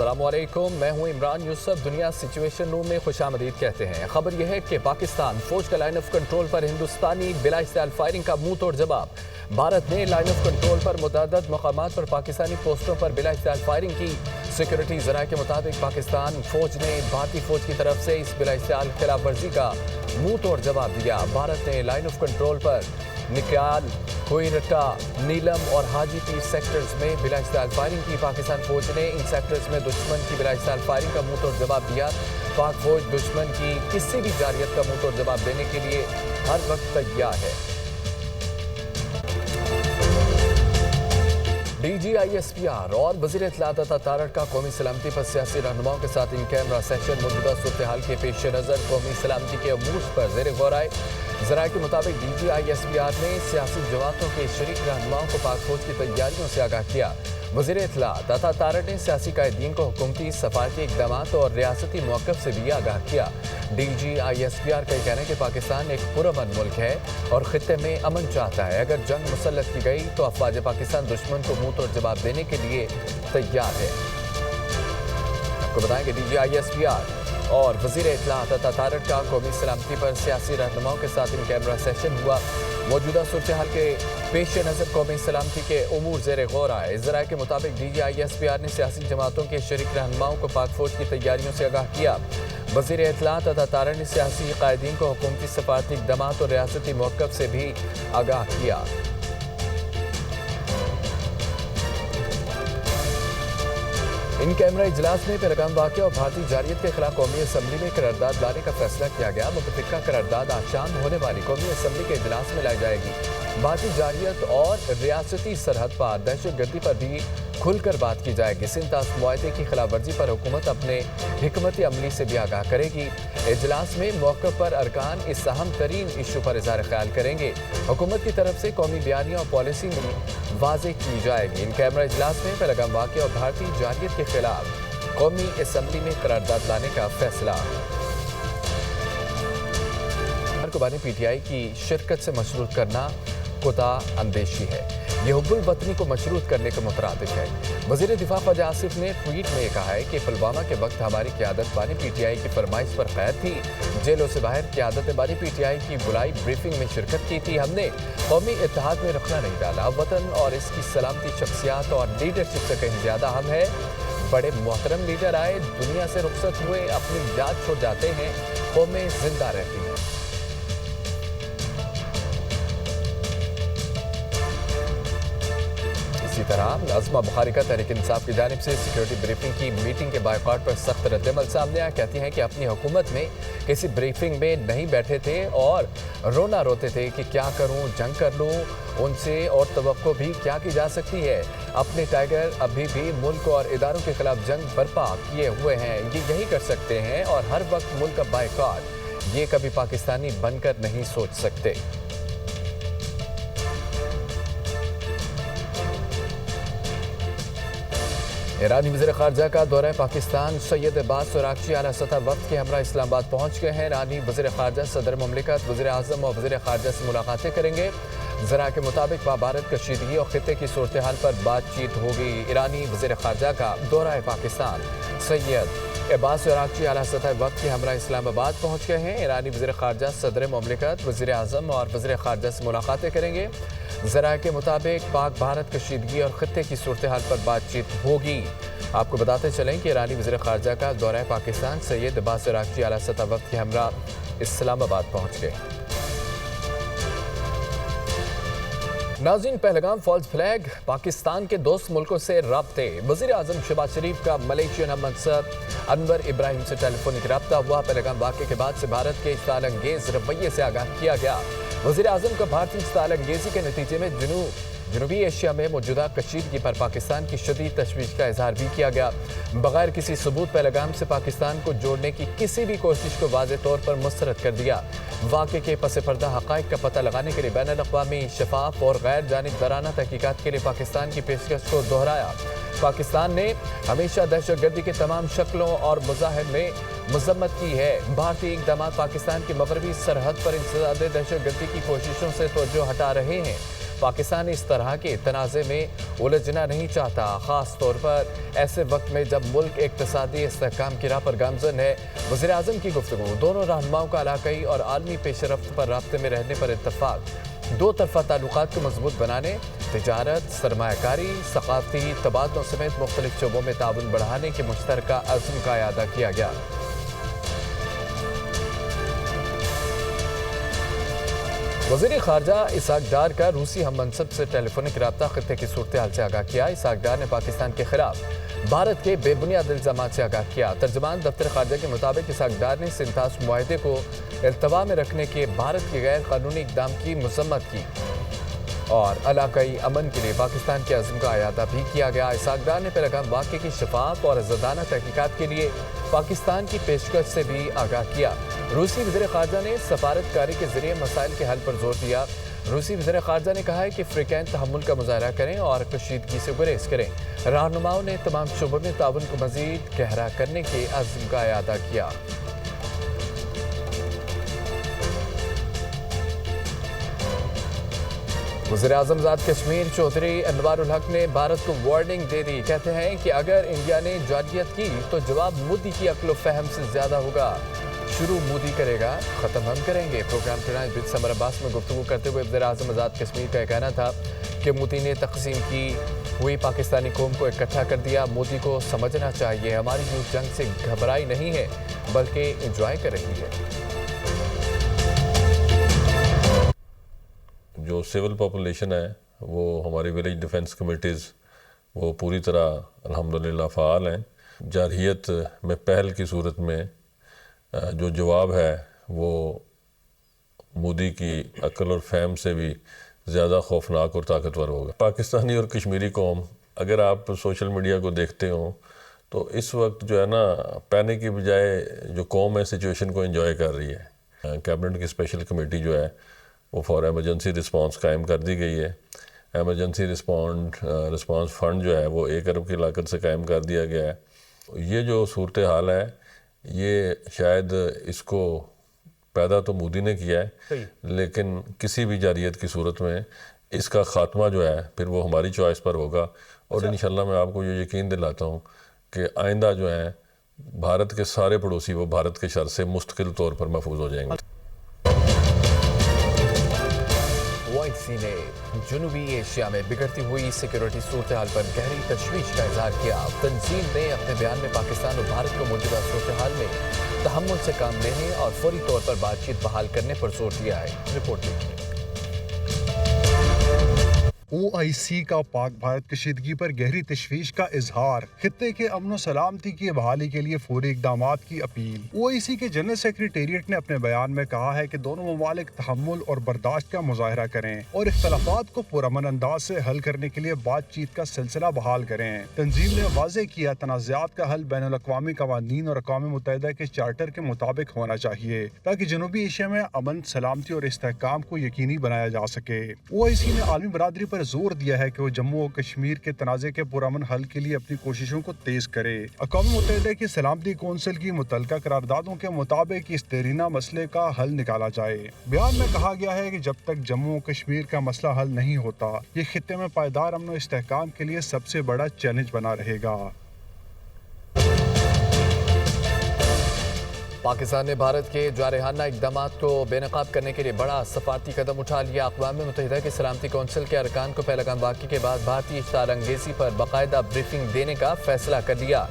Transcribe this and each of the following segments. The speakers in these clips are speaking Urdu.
السلام علیکم، میں ہوں عمران یوسف۔ دنیا سچویشن روم میں خوش آمدید کہتے ہیں۔ خبر یہ ہے کہ پاکستان فوج کا لائن آف کنٹرول پر ہندوستانی بلا اشتعال فائرنگ کا منہ توڑ جواب۔ بھارت نے لائن آف کنٹرول پر متعدد مقامات پر پاکستانی پوسٹوں پر بلا اشتعال فائرنگ کی۔ سیکورٹی ذرائع کے مطابق پاکستان فوج نے بھارتی فوج کی طرف سے اس بلا اشتعال خلاف ورزی کا منہ توڑ جواب دیا۔ بھارت نے لائن آف کنٹرول پر نکیال، کوئرٹا، نیلم اور حاجی پیر سیکٹرز میں بلا اشتعال فائرنگ کی۔ پاکستان فوج نے ان سیکٹرز میں دشمن کی بلا اشتعال فائرنگ کا منہ توڑ جواب دیا۔ پاک فوج دشمن کی کسی بھی جارحیت کا منہ توڑ جواب دینے کے لیے ہر وقت تیار ہے۔ D G I S P R اور وزیر اطلاعات عطا تارڑ کا قومی سلامتی پر سیاسی رہنماؤں کے ساتھ ان کیمرہ سیشن موجودہ صورتحال کے پیش نظر قومی سلامتی کے امور پر زیر غور آئے۔ ذرائع کے مطابق D G I S P R نے سیاسی جماعتوں کے شریک رہنماؤں کو پاک فوج کی تیاریوں سے آگاہ کیا۔ وزیر اطلاعات عطا تارڑ نے سیاسی قائدین کو حکومتی سفارتی اقدامات اور ریاستی موقف سے بھی آگاہ کیا۔ D G I S P R کا یہ کہنا ہے کہ پاکستان ایک پرامن ملک ہے اور خطے میں امن چاہتا ہے۔ اگر جنگ مسلط کی گئی تو افواج پاکستان دشمن کو منہ توڑ جواب دینے کے لیے تیار ہے۔ آپ کو بتائیں کہ D G I S P R اور وزیر اطلاعات عطا تارڑ کا قومی سلامتی پر سیاسی رہنماؤں کے ساتھ ان کیمرہ سیشن ہوا۔ موجودہ صورتحال کے پیش نظر قومی سلامتی کے امور زیر غور آئے۔ ذرائع کے مطابق D G I S P R نے سیاسی جماعتوں کے شریک رہنماؤں کو پاک فوج کی تیاریوں سے آگاہ کیا۔ وزیر اطلاعات عطا تارڑ نے سیاسی قائدین کو حکومتی سفارتی اقدامات اور ریاستی موقف سے بھی آگاہ کیا۔ ان کیمرہ اجلاس میں پہلگام واقعہ اور بھارتی جارحیت کے خلاف قومی اسمبلی میں قرارداد لانے کا فیصلہ کیا گیا۔ متفقہ قرارداد آج شام ہونے والی قومی اسمبلی کے اجلاس میں لائی جائے گی۔ بھارتی جارحیت اور ریاستی سرحد پر دہشت گردی پر بھی کھل کر بات کی جائے گی۔ سنتاس معاہدے کی خلاف ورزی پر حکومت اپنے حکمت عملی سے بھی آگاہ کرے گی۔ اجلاس میں موقف پر ارکان اس اہم ترین ایشو پر اظہار خیال کریں گے۔ حکومت کی طرف سے قومی بیانیہ اور پالیسی میں واضح کی جائے گی۔ ان کیمرہ اجلاس میں پہلگام واقعہ اور بھارتی جارحیت کے خلاف قومی اسمبلی میں قرارداد لانے کا فیصلہ۔ حکومت پی ٹی آئی کی شرکت سے مشروط کرنا کوتاہ اندیشی ہے۔ یہ حب الوطنی کو مشروط کرنے کے مترادف ہے۔ وزیر دفاع خواجہ آصف نے ٹویٹ میں یہ کہا ہے کہ پلوامہ کے وقت ہماری قیادت بانی پی ٹی آئی کی فرمائش پر قید تھی۔ جیلوں سے باہر قیادت بانی پی ٹی آئی کی بلائی بریفنگ میں شرکت کی تھی۔ ہم نے قومی اتحاد میں رکھنا نہیں ڈالا۔ وطن اور اس کی سلامتی شخصیات اور لیڈرشپ سے کہیں زیادہ اہم ہے۔ بڑے محترم لیڈر آئے، دنیا سے رخصت ہوئے، اپنی یاد چھوڑ جاتے ہیں، قومیں زندہ رہتی ہیں۔ اسی طرح عظمہ بخاری کا تحریک انصاف کی جانب سے سیکورٹی بریفنگ کی میٹنگ کے بائیکاٹ پر سخت رد عمل سامنے آیا۔ کہتی ہیں کہ اپنی حکومت میں کسی بریفنگ میں نہیں بیٹھے تھے اور رونا روتے تھے کہ کیا کروں، جنگ کر لوں۔ ان سے اور توقع بھی کیا کی جا سکتی ہے؟ اپنے ٹائیگر ابھی بھی ملک اور اداروں کے خلاف جنگ برپا کیے ہوئے ہیں۔ یہ یہی کر سکتے ہیں اور ہر وقت ملک کا بائیکاٹ۔ یہ کبھی پاکستانی بن کر نہیں سوچ سکتے۔ ایرانی وزیر خارجہ کا دورہ پاکستان۔ سید عباس عراقچی اعلیٰ سطح وفد کے ہمراہ اسلام آباد پہنچ گئے ہیں۔ ایرانی وزیر خارجہ صدر مملکت، وزیر اعظم اور وزیر خارجہ سے ملاقاتیں کریں گے۔ ذرائع کے مطابق بھارت کشیدگی اور خطے کی صورتحال پر بات چیت ہوگی۔ ایرانی وزیر خارجہ کا دورہ پاکستان۔ سید عباس عراقچی اعلیٰ سطح وفد کے ہمراہ اسلام آباد پہنچ گئے ہیں۔ ایرانی وزیر خارجہ صدر مملکت، وزیر اعظم اور وزیر خارجہ سے ملاقاتیں کریں گے۔ ذرائع کے مطابق پاک بھارت کشیدگی اور خطے کی صورتحال پر بات چیت ہوگی۔ آپ کو بتاتے چلیں کہ ایرانی وزیر خارجہ کا دورہ پاکستان سید عباس عراقچی اعلیٰ سطح وفد کے ہمراہ اسلام آباد پہنچ گئے۔ ناظرین، پہلگام فالز فلیگ پاکستان کے دوست ملکوں سے رابطے۔ وزیر اعظم شہباز شریف کا ملیشین ہم منصب انور ابراہیم سے ٹیلی فونک رابطہ ہوا۔ پہلگام واقعے کے بعد سے بھارت کے اشتعال انگیز رویے سے آگاہ کیا گیا۔ وزیر اعظم کا بھارتی اشتعال انگیزی کے نتیجے میں جنوبی ایشیا میں موجودہ کشیدگی پر پاکستان کی شدید تشویش کا اظہار بھی کیا گیا۔ بغیر کسی ثبوت پہلگام سے پاکستان کو جوڑنے کی کسی بھی کوشش کو واضح طور پر مسترد کر دیا۔ واقعے کے پس پردہ حقائق کا پتہ لگانے کے لیے بین الاقوامی شفاف اور غیر جانبدارانہ تحقیقات کے لیے پاکستان کی پیشکش کو دہرایا۔ پاکستان نے ہمیشہ دہشت گردی کی تمام شکلوں اور مظاہر میں مذمت کی ہے۔ بھارتی اقدامات پاکستان کی مغربی سرحد پر انسداد دہشت گردی کی کوششوں سے توجہ ہٹا رہے ہیں۔ پاکستان اس طرح کے تنازع میں الجھنا نہیں چاہتا، خاص طور پر ایسے وقت میں جب ملک اقتصادی استحکام کی راہ پر گامزن ہے۔ وزیر اعظم کی گفتگو۔ دونوں رہنماؤں کا علاقائی اور عالمی پیش رفت پر رابطے میں رہنے پر اتفاق۔ دو طرفہ تعلقات کو مضبوط بنانے، تجارت، سرمایہ کاری، ثقافتی تبادلوں سمیت مختلف شعبوں میں تعاون بڑھانے کے مشترکہ عزم کا اعادہ کیا گیا۔ وزیر خارجہ اسحاق ڈار کا روسی ہم منصب سے ٹیلی فونک رابطہ خطے کی صورتحال سے آگاہ کیا۔ اسحاق ڈار نے پاکستان کے خلاف بھارت کے بے بنیاد الزامات سے آگاہ کیا۔ ترجمان دفتر خارجہ کے مطابق اسحاق ڈار نے سنتاس معاہدے کو التوا میں رکھنے کے بھارت کے غیر قانونی اقدام کی مذمت کی اور علاقائی امن کے لیے پاکستان کے عزم کا اعادہ بھی کیا گیا۔ اسحاق ڈار نے پہلگام واقعے کی شفاف اور آزادانہ تحقیقات کے لیے پاکستان کی پیشکش سے بھی آگاہ کیا۔ روسی وزیر خارجہ نے سفارتکاری کے ذریعے مسائل کے حل پر زور دیا۔ روسی وزیر خارجہ نے کہا ہے کہ فریقین تحمل کا مظاہرہ کریں اور کشیدگی سے گریز کریں۔ رہنماؤں نے تمام شعبوں میں تعاون کو مزید گہرا کرنے کے عزم کا اعادہ کیا۔ وزیر اعظم آزاد کشمیر چودھری انوار الحق نے بھارت کو وارننگ دے دی۔ کہتے ہیں کہ اگر انڈیا نے جارحیت کی تو جواب مودی کی عقل و فہم سے زیادہ ہوگا۔ شروع مودی کرے گا، ختم ہم کریں گے۔ پروگرام ٹونائٹ وتھ سمر عباس میں گفتگو کرتے ہوئے وزیر اعظم آزاد کشمیر کا یہ کہنا تھا کہ مودی نے تقسیم کی ہوئی پاکستانی قوم کو اکٹھا کر دیا۔ مودی کو سمجھنا چاہیے ہماری یوتھ جنگ سے گھبرائی نہیں ہے بلکہ انجوائے کر رہی ہے۔ جو سول پاپولیشن ہے وہ ہماری ولیج ڈیفنس کمیٹیز وہ پوری طرح الحمدللہ فعال ہیں۔ جارحیت میں پہل کی صورت میں جو جواب ہے وہ مودی کی عقل اور فہم سے بھی زیادہ خوفناک اور طاقتور ہوگا۔ پاکستانی اور کشمیری قوم اگر آپ سوشل میڈیا کو دیکھتے ہوں تو اس وقت جو ہے نا پانے کی بجائے جو قوم ہے سچویشن کو انجوائے کر رہی ہے۔ کیبنٹ کی اسپیشل کمیٹی جو ہے وہ فار ایمرجنسی رسپانس قائم کر دی گئی ہے۔ ایمرجنسی رسپانس فنڈ جو ہے وہ 1 ارب کی لاگت سے قائم کر دیا گیا ہے۔ یہ جو صورتحال ہے یہ شاید اس کو پیدا تو مودی نے کیا ہے لیکن کسی بھی جارحیت کی صورت میں اس کا خاتمہ جو ہے پھر وہ ہماری چوائس پر ہوگا، اور انشاءاللہ میں آپ کو یہ یقین دلاتا ہوں کہ آئندہ جو ہیں بھارت کے سارے پڑوسی وہ بھارت کے شر سے مستقل طور پر محفوظ ہو جائیں گے۔ OIC نے جنوبی ایشیا میں بگڑتی ہوئی سیکیورٹی صورتحال پر گہری تشویش کا اظہار کیا۔ تنظیم نے اپنے بیان میں پاکستان اور بھارت کو موجودہ صورتحال میں تحمل سے کام لینے اور فوری طور پر بات چیت بحال کرنے پر زور دیا ہے۔ رپورٹ دیکھیں۔ OIC کا پاک بھارت کشیدگی پر گہری تشویش کا اظہار، خطے کے امن و سلامتی کی بحالی کے لیے فوری اقدامات کی اپیل۔ OIC کے جنرل سیکریٹریٹ نے اپنے بیان میں کہا ہے کہ دونوں ممالک تحمل اور برداشت کا مظاہرہ کریں اور اختلافات کو پرامن انداز سے حل کرنے کے لیے بات چیت کا سلسلہ بحال کریں۔ تنظیم نے واضح کیا تنازعات کا حل بین الاقوامی قوانین اور اقوام متحدہ کے چارٹر کے مطابق ہونا چاہیے تاکہ جنوبی ایشیا میں امن، سلامتی اور استحکام کو یقینی بنایا جا سکے۔ OIC نے عالمی برادری پر زور دیا ہے کہ وہ جموں و کشمیر کے تنازع کے پرامن حل کے لیے اپنی کوششوں کو تیز کرے۔ اقوام متحدہ کی سلامتی کونسل کی متعلقہ قراردادوں کے مطابق اس دیرینہ مسئلے کا حل نکالا جائے۔ بیان میں کہا گیا ہے کہ جب تک جموں و کشمیر کا مسئلہ حل نہیں ہوتا یہ خطے میں پائیدار امن و استحکام کے لیے سب سے بڑا چیلنج بنا رہے گا۔ پاکستان نے بھارت کے جارحانہ اقدامات کو بے نقاب کرنے کے لیے بڑا سفارتی قدم اٹھا لیا۔ اقوام متحدہ کی سلامتی کونسل کے ارکان کو پہلگام واقعے کے بعد بھارتی اشتعال انگیزی پر باقاعدہ بریفنگ دینے کا فیصلہ کر لیا۔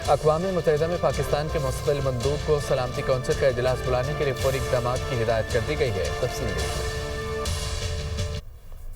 اقوام متحدہ میں پاکستان کے مستقل مندوب کو سلامتی کونسل کا اجلاس بلانے کے لیے فوری اقدامات کی ہدایت کر دی گئی ہے۔ تفصیل دیکھیں۔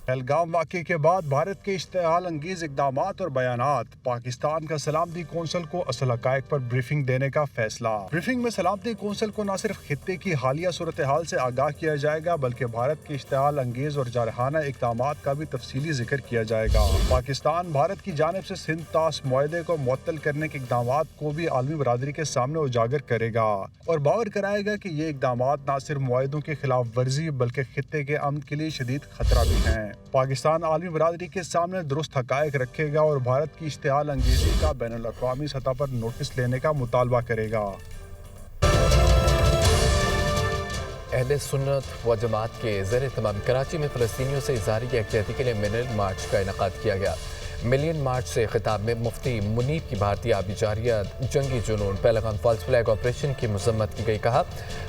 پہلگام واقعے کے بعد بھارت کے اشتعال انگیز اقدامات اور بیانات، پاکستان کا سلامتی کونسل کو اصل حقائق پر بریفنگ دینے کا فیصلہ۔ بریفنگ میں سلامتی کونسل کو نہ صرف خطے کی حالیہ صورتحال سے آگاہ کیا جائے گا بلکہ بھارت کے اشتعال انگیز اور جارحانہ اقدامات کا بھی تفصیلی ذکر کیا جائے گا۔ پاکستان بھارت کی جانب سے سندھ طاس معاہدے کو معطل کرنے کے اقدامات کو بھی عالمی برادری کے سامنے اجاگر کرے گا اور باور کرائے گا کہ یہ اقدامات نہ صرف معاہدوں کی خلاف ورزی بلکہ خطے کے امن کے لیے شدید خطرہ بھی ہیں۔ پاکستان عالمی برادری کے سامنے درست حقائق رکھے گا اور بھارت کی اشتعال انگیزی کا بین الاقوامی سطح پر نوٹس لینے کا مطالبہ کرے گا۔ اہل سنت و جماعت کے زیر اہتمام کراچی میں فلسطینیوں سے اظہار یکجہتی کے لیے ملین مارچ کا انعقاد کیا گیا۔ ملین مارچ سے خطاب میں مفتی منیب کی بھارتی آبی جارحیت، جنگی جنون، پہلگام فالس فلیگ آپریشن کی مذمت کی گئی۔ کہا،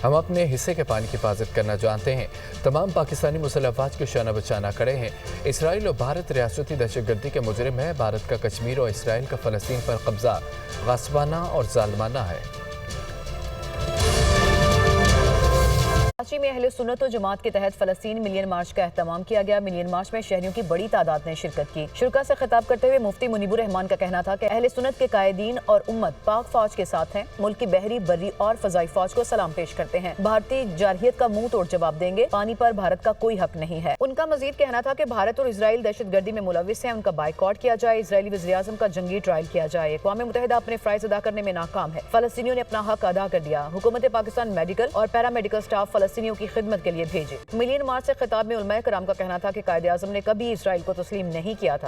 ہم اپنے حصے کے پانی کی حفاظت کرنا جانتے ہیں، تمام پاکستانی مسلح افواج کو شانہ بشانہ کھڑے ہیں۔ اسرائیل اور بھارت ریاستی دہشت گردی کے مجرم ہیں۔ بھارت کا کشمیر اور اسرائیل کا فلسطین پر قبضہ غاصبانہ اور ظالمانہ ہے۔ کراچی میں اہل سنت و جماعت کے تحت فلسطین ملین مارچ کا اہتمام کیا گیا۔ ملین مارچ میں شہریوں کی بڑی تعداد نے شرکت کی۔ شرکاء سے خطاب کرتے ہوئے مفتی منیب الرحمان کا کہنا تھا کہ اہل سنت کے قائدین اور امت پاک فوج کے ساتھ ہیں، ملک کی بحری، بری اور فضائی فوج کو سلام پیش کرتے ہیں، بھارتی جارحیت کا منہ توڑ جواب دیں گے، پانی پر بھارت کا کوئی حق نہیں ہے۔ ان کا مزید کہنا تھا کہ بھارت اور اسرائیل دہشت گردی میں ملوث ہیں، ان کا بائیکاٹ کیا جائے، اسرائیلی وزیراعظم کا جنگی ٹرائل کیا جائے۔ اقوام متحدہ اپنے فرائض ادا کرنے میں ناکام ہے، فلسطینیوں نے اپنا حق ادا کر دیا۔ حکومت پاکستان میڈیکل اور پیرامیڈیکل سٹاف فلسطینیوں کی خدمت کے لیے بھیجے۔ ملین مارچ سے خطاب میں علماء کرام کا کہنا تھا کہ قائد اعظم نے کبھی اسرائیل کو تسلیم نہیں کیا تھا۔